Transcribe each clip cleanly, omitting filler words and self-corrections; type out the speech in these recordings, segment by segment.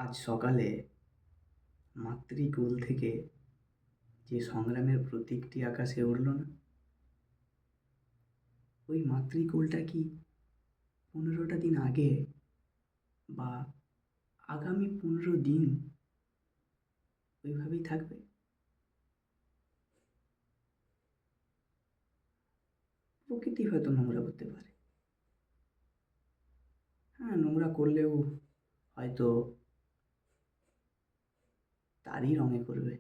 আজ সকালে মাতৃকোল থেকে যে সংগ্রামের প্রতীকটি আকাশে উড়ল না, ওই মাতৃকোলটা কি ১৫টা দিন আগে বা আগামী ১৫ দিন ওইভাবেই থাকবে? প্রকৃতি হয়তো নোংরা করতে পারে। হ্যাঁ, নোংরা করলেও হয়তো তারই রঙে করবে।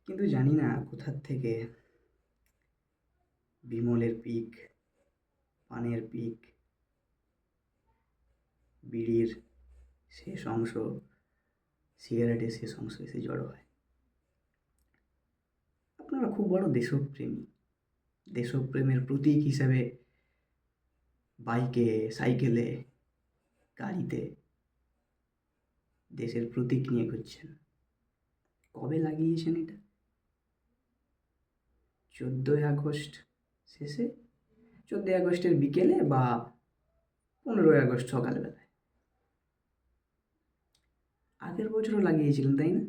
কিন্তু জানি না কোথার থেকে বিমলের পিক, পানের পিক, বিড়ির শেষ অংশ, সিগারেটের শেষ অংশ এসে জড়ো হয়। আপনারা খুব বড় দেশপ্রেমী। দেশপ্রেমের প্রতীক হিসেবে বাইকে, সাইকেলে, গাড়িতে দেশের প্রতীক নিয়ে ঘুরছেন। কবে লাগিয়েছেন এটা? ১৪ই আগস্ট শেষে, ১৪ই আগস্টের বিকেলে বা ১৫ই আগস্ট সকালবেলায়। আগের বছরও লাগিয়েছিলেন, তাই না?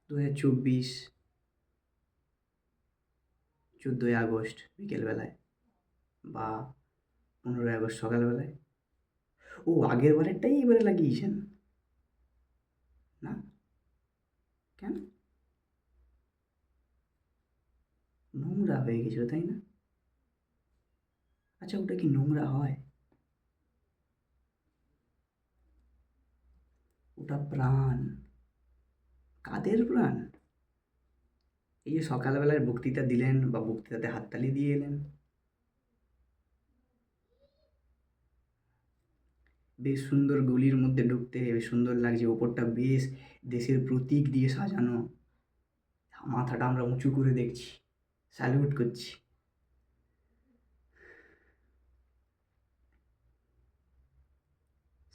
২০২৪ ১৪ই আগস্ট বিকেলবেলায় বা ১৫ই আগস্ট সকালবেলায়। ও, আগের বারেরটাই এবারে লাগিয়েছেন? না? কেন? নোংরা হয়ে গেছিল, তাই না? আচ্ছা, ওটা কি নোংরা হয়? ওটা প্রাণ। কাদের প্রাণ? এই যে সকালবেলায় বক্তৃতা দিলেন বা বক্তৃতাতে হাততালি দিয়ে এলেন, বেশ সুন্দর গলির মধ্যে ঢুকতে বেশ সুন্দর লাগছে। ওপরটা বেশ দেশের প্রতীক দিয়ে সাজানো। মাথাটা আমরা উঁচু করে দেখছি, স্যালুট করছি।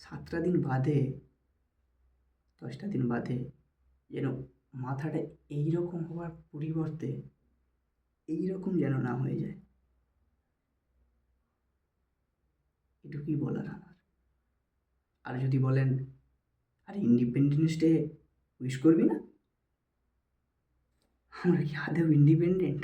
৭টা দিন বাদে, ১০টা দিন বাদে যেন মাথাটা এইরকম হওয়ার পরিবর্তে এইরকম যেন না হয়ে যায়। এটুকুই বলার আমার। আর যদি বলেন, আরে ইন্ডিপেন্ডেন্স ডে উইশ করবি না? আমরা কি আদৌ ইন্ডিপেন্ডেন্ট?